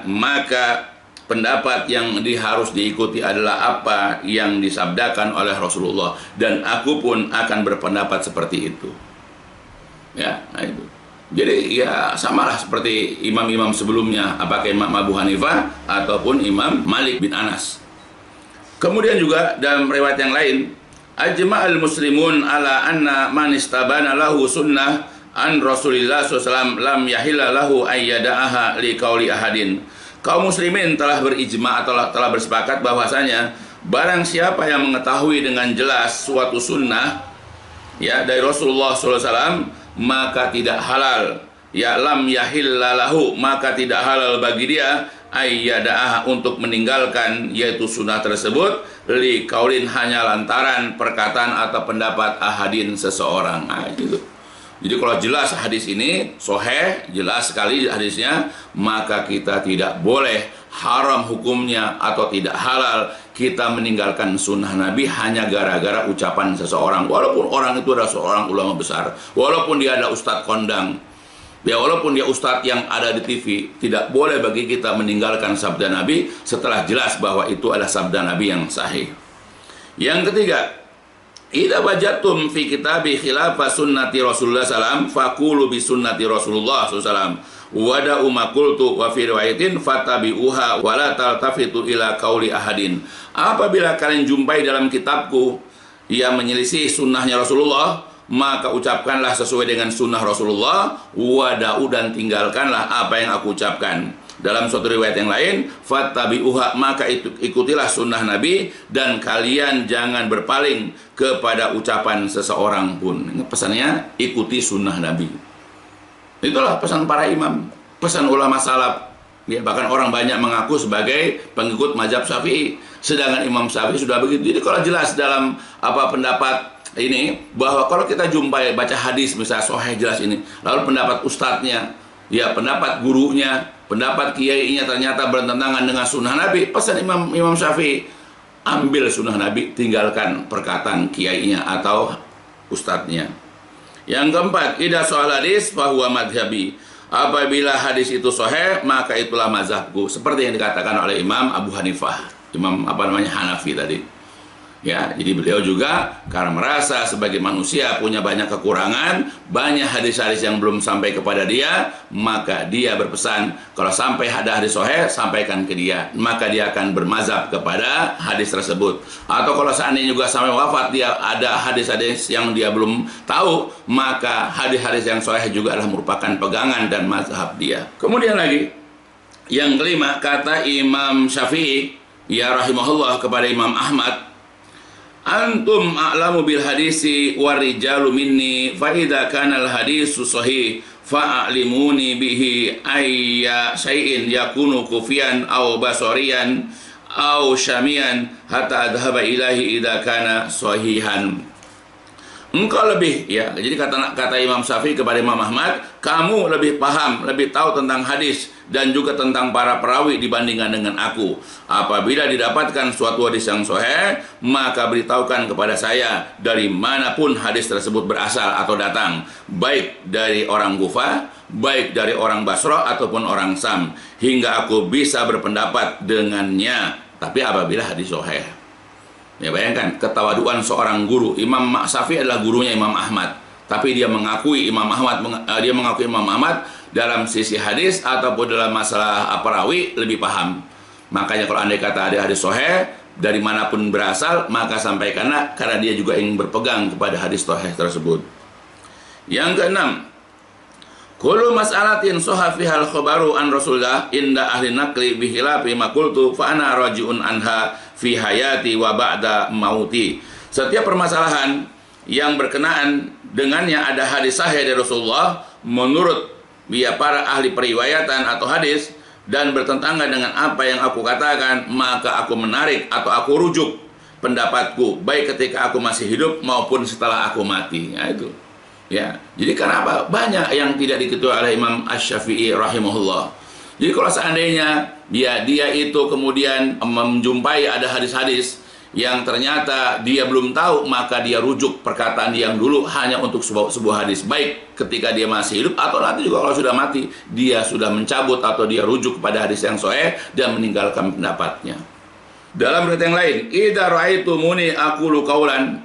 [SPEAKER 2] maka pendapat yang harus diikuti adalah apa yang disabdakan oleh Rasulullah, dan aku pun akan berpendapat seperti itu. Ya, nah itu. Jadi ya samalah seperti imam-imam sebelumnya, apakah Imam Abu Hanifah ataupun Imam Malik bin Anas. Kemudian juga dalam riwayat yang lain, ajma'al muslimun ala anna man istabana lahu sunnah an Rasulillah SAW lam yahilla lahu ayyada'aha li qauli ahadin. Kaum muslimin telah berijma atau telah bersepakat bahwasanya barang siapa yang mengetahui dengan jelas suatu sunnah ya dari Rasulullah SAW, maka tidak halal, ya lam yahilla lahu, maka tidak halal bagi dia ayyada'aha, untuk meninggalkan yaitu sunnah tersebut, li qaulin, hanya lantaran perkataan atau pendapat ahadin seseorang. Nah, gitu. Jadi kalau jelas hadis ini sahih, jelas sekali hadisnya, maka kita tidak boleh, haram hukumnya atau tidak halal kita meninggalkan sunnah Nabi hanya gara-gara ucapan seseorang, walaupun orang itu adalah seorang ulama besar, walaupun dia adalah ustadz kondang, ya walaupun dia ustadz yang ada di TV. Tidak boleh bagi kita meninggalkan sabda Nabi setelah jelas bahwa itu adalah sabda Nabi yang sahih. Yang ketiga, idza wajadtum fi kitabi khilafa sunnati Rasulullah SAW faqulu bi sunnati Rasulullah SAW wada'u ma qultu wa fi riwayatin fatabi'uha wa la taltafitu ila qauli ahadin. Apabila kalian jumpai dalam kitabku yang menyelisih sunnahnya Rasulullah, maka ucapkanlah sesuai dengan sunnah Rasulullah, wada'u, dan tinggalkanlah apa yang aku ucapkan. Dalam suatu riwayat yang lain, fattabi'uha, maka ikutilah sunnah Nabi, dan kalian jangan berpaling kepada ucapan seseorang pun. Pesannya, ikuti sunnah Nabi. Itulah pesan para imam, pesan ulama salaf. Ya, bahkan orang banyak mengaku sebagai pengikut mazhab Syafi'i, sedangkan Imam Syafi'i sudah begitu. Jadi kalau jelas dalam pendapat ini, bahwa kalau kita jumpai baca hadis misalnya sahih jelas ini, lalu pendapat ustadznya, ya pendapat gurunya, pendapat kiainya ternyata bertentangan dengan sunnah Nabi, pesan Imam Syafi'i, ambil sunnah Nabi, tinggalkan perkataan kiainya atau ustadznya. Yang keempat, idza soal hadis fahuwa madhhabi. Apabila hadis itu sahih, maka itulah mazhabku, seperti yang dikatakan oleh Imam Abu Hanifah, Imam Hanafi tadi. Ya, jadi beliau juga karena merasa sebagai manusia punya banyak kekurangan, banyak hadis-hadis yang belum sampai kepada dia, maka dia berpesan kalau sampai ada hadis sahih, sampaikan ke dia, maka dia akan bermazhab kepada hadis tersebut. Atau kalau seandainya juga sampai wafat dia ada hadis-hadis yang dia belum tahu, maka hadis-hadis yang sahih juga adalah merupakan pegangan dan mazhab dia. Kemudian lagi yang kelima, kata Imam Syafi'i ya rahimahullah kepada Imam Ahmad, antum a'lamu bil hadisi warijalu minni fa idza kana al hadisu sahih fa'alimuni bihi ayya syai'in yakunu kufiyan aw basariyan aw syamiyan hatta adhaba ilahi idza kana sahihan. Engkau lebih, ya, jadi kata Imam Syafi'i kepada Imam Ahmad, kamu lebih paham, lebih tahu tentang hadis dan juga tentang para perawi dibandingkan dengan aku. Apabila didapatkan suatu hadis yang sahih, maka beritahukan kepada saya dari manapun hadis tersebut berasal atau datang, baik dari orang Kufah, baik dari orang Basra ataupun orang Sam, hingga aku bisa berpendapat dengannya. Tapi apabila hadis sahih. Ya, bayangkan ketawaduan seorang guru. Imam Syafi'i adalah gurunya Imam Ahmad, tapi dia mengakui Imam Ahmad dalam sisi hadis ataupun dalam masalah perawi lebih paham. Makanya kalau andai kata ada hadis sahih dari manapun berasal, maka sampaikanlah, karena dia juga ingin berpegang kepada hadis sahih tersebut. Yang keenam, kullu mas'alatin sahha fiha al-khabaru an Rasulullah inda ahli naqli bi khilafi ma qultu fa ana raji'un anha fi hayati wa ba'da mauti. Setiap permasalahan yang berkenaan dengannya ada hadis sahih dari Rasulullah menurut para ahli periwayatan atau hadis dan bertentangan dengan apa yang aku katakan, maka aku menarik atau aku rujuk pendapatku baik ketika aku masih hidup maupun setelah aku mati. Nah, itu. Ya, jadi kenapa banyak yang tidak diketahui oleh Imam Asy-Syafi'i rahimahullah. Jadi kalau seandainya dia itu kemudian menjumpai ada hadis-hadis yang ternyata dia belum tahu, maka dia rujuk perkataan dia yang dulu hanya untuk sebuah hadis, baik ketika dia masih hidup atau nanti juga kalau sudah mati, dia sudah mencabut atau dia rujuk kepada hadis yang sahih dan meninggalkan pendapatnya. Dalam riwayat yang lain, idza ra'aitumuni aqulu qaulan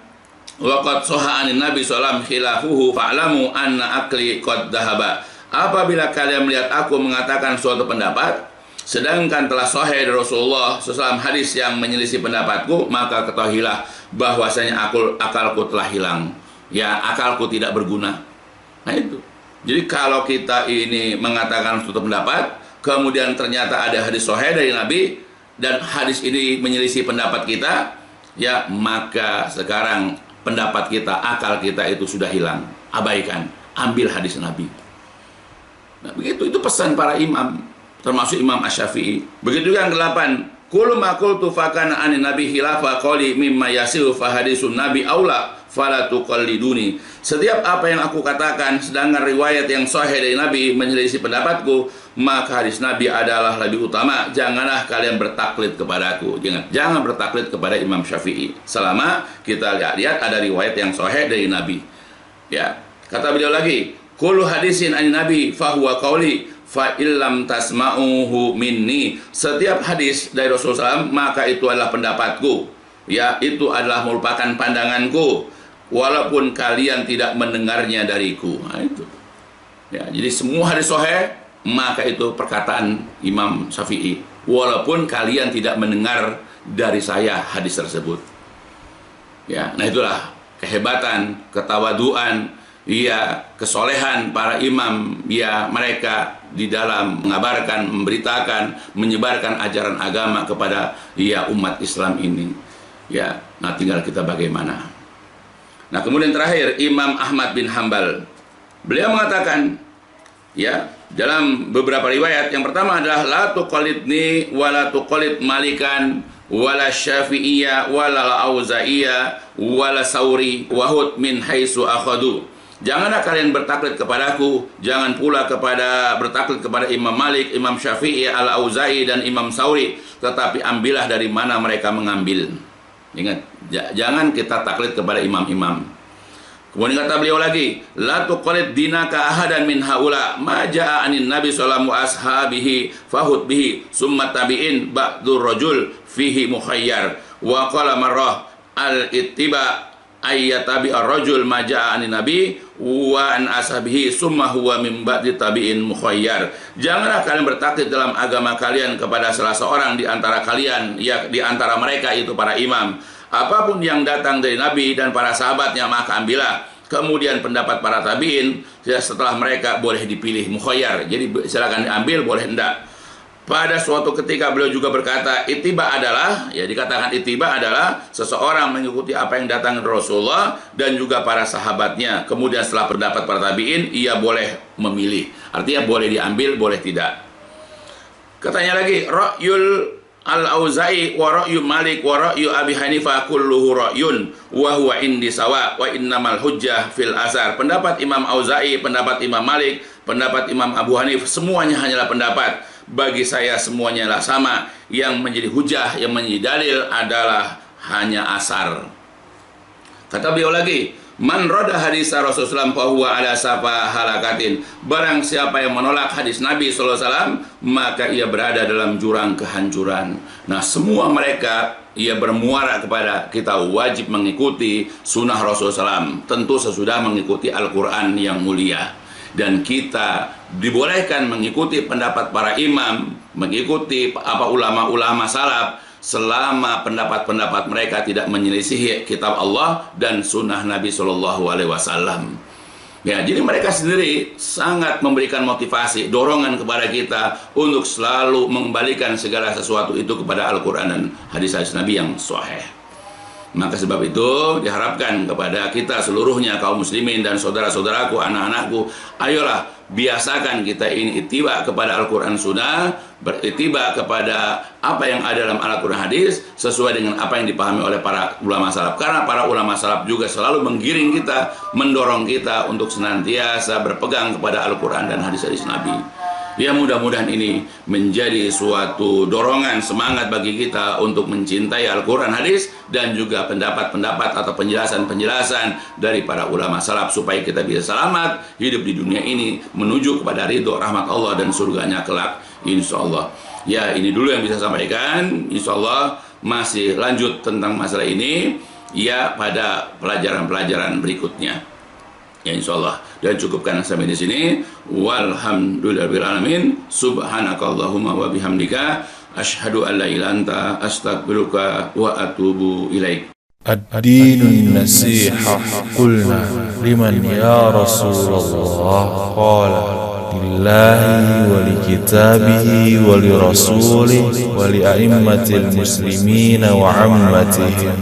[SPEAKER 2] wa qad sahha 'anin nabi sallallahu alaihi wasallam khilafuhu fa'lamu anna aqli qad dhahaba. Apabila kalian melihat aku mengatakan suatu pendapat sedangkan telah sahih dari Rasulullah SAW hadis yang menyelisih pendapatku, maka ketahuilah bahwasanya akalku telah hilang. Ya, akalku tidak berguna. Nah itu. Jadi kalau kita ini mengatakan suatu pendapat, kemudian ternyata ada hadis sahih dari Nabi dan hadis ini menyelisih pendapat kita, ya maka sekarang pendapat kita, akal kita itu sudah hilang. Abaikan, ambil hadis Nabi. Nah begitu, itu pesan para imam, termasuk Imam Asy-Syafi'i. Begitu yang ke-8, kullu ma qultu fakana anin nabi khilafa qali mimma yasihu fa hadisun nabi aula fala tuqalliduni. Setiap apa yang aku katakan sedangkan riwayat yang sahih dari Nabi menyelisih pendapatku, maka hadis Nabi adalah lebih utama. Janganlah kalian bertaklid kepadaku. Jangan bertaklid kepada Imam Syafi'i selama kita lihat ada riwayat yang sahih dari Nabi. Ya, kata beliau lagi, kullu hadisin anin nabi fahuwa qauli fa illam tasma'uhu minni. Setiap hadis dari Rasulullah SAW maka itu adalah pendapatku, ya itu adalah merupakan pandanganku walaupun kalian tidak mendengarnya dariku. Nah, itu ya, jadi semua hadis sahih maka itu perkataan Imam Syafi'i walaupun kalian tidak mendengar dari saya hadis tersebut. Ya, nah itulah kehebatan, ketawaduan, ya kesolehan para imam, ya mereka di dalam mengabarkan, memberitakan, menyebarkan ajaran agama kepada ya umat Islam ini. Ya, nah tinggal kita bagaimana. Nah kemudian terakhir Imam Ahmad bin Hambal, beliau mengatakan ya dalam beberapa riwayat, yang pertama adalah la tuqallidni wa la tuqallid Malikan wala Syafi'iyya wala Auzaiyya wala Sauri wahud min haitsu akhadu. Janganlah kalian bertaklid kepadaku, jangan pula bertaklid kepada Imam Malik, Imam Syafi'i, Al-Auza'i dan Imam Sauri, tetapi ambillah dari mana mereka mengambil. Ingat, jangan kita taklid kepada imam-imam. Kemudian kata beliau lagi, la tuqallid dinaka ahadan min haula ma jaa anin nabi sallallahu ashabihi fahud bihi summa tabi'in ba'dur rajul fihi mukhayyar wa qala marrah al-ittiba ayyatabi ar-rajul ma jaa anin nabi wa an ashabihi summa huwa min ba'di tabi'in mukhayyar. Janganlah kalian bertaklid dalam agama kalian kepada salah seorang di antara kalian, ya di antara mereka itu para imam. Apapun yang datang dari Nabi dan para sahabatnya maka ambillah. Kemudian pendapat para tabi'in ya setelah mereka boleh dipilih mukhayyar. Jadi silakan diambil, boleh enggak. Pada suatu ketika beliau juga berkata, ittiba adalah, ya dikatakan ittiba adalah seseorang mengikuti apa yang datang dari Rasulullah dan juga para sahabatnya. Kemudian setelah pendapat para tabi'in, ia boleh memilih. Artinya boleh diambil, boleh tidak. Katanya lagi, ra'yul Al-Auza'i wa ra'yu Malik wa ra'yu Abi Hanifah kulluhu ra'yun wa huwa indi sawa wa innamal hujjah fil asar. Pendapat Imam Auza'i, pendapat Imam Malik, pendapat Imam Abu Hanifah, semuanya hanyalah pendapat. Bagi saya semuanya adalah sama. Yang menjadi hujah, yang menjadi dalil adalah hanya asar. Kata beliau lagi, man roda hadis Rasulullah SAW fahuwa ala safa halakatin. Barang siapa yang menolak hadis Nabi SAW, maka ia berada dalam jurang kehancuran. Nah semua mereka ia bermuara kepada kita wajib mengikuti sunnah Rasulullah SAW, tentu sesudah mengikuti Al-Quran yang mulia. Dan kita dibolehkan mengikuti pendapat para imam, mengikuti apa ulama-ulama salaf, selama pendapat-pendapat mereka tidak menyelisihi kitab Allah dan sunnah Nabi Shallallahu Alaihi Wasallam. Ya, jadi mereka sendiri sangat memberikan motivasi, dorongan kepada kita untuk selalu mengembalikan segala sesuatu itu kepada Al-Quran dan hadis-hadis Nabi yang sahih. Maka sebab itu diharapkan kepada kita seluruhnya kaum muslimin dan saudara-saudaraku, anak-anakku, ayolah biasakan kita ini ittiba kepada Al-Quran Sunnah, berittiba kepada apa yang ada dalam Al-Quran hadis sesuai dengan apa yang dipahami oleh para ulama salaf. Karena para ulama salaf juga selalu menggiring kita, mendorong kita untuk senantiasa berpegang kepada Al-Quran dan hadis-hadis Nabi. Ya, mudah-mudahan ini menjadi suatu dorongan semangat bagi kita untuk mencintai Al-Quran, hadis, dan juga pendapat-pendapat atau penjelasan-penjelasan dari para ulama salaf, supaya kita bisa selamat hidup di dunia ini menuju kepada ridho rahmat Allah dan surganya kelak, insyaallah. Ya, ini dulu yang bisa saya sampaikan. Insyaallah masih lanjut tentang masalah ini ya pada pelajaran-pelajaran berikutnya. Ya, insyaallah. Dan cukupkan sampai di sini. Walhamdulillahirabbil alamin. Subhanakallahumma wa bihamdika asyhadu an la ilaha illa anta astaghfiruka wa atubu ilaik.
[SPEAKER 1] الدين النصيحة قلنا لمن يا رسول الله قال لله ولكتابه ولرسوله ولأئمة المسلمين وعمتهم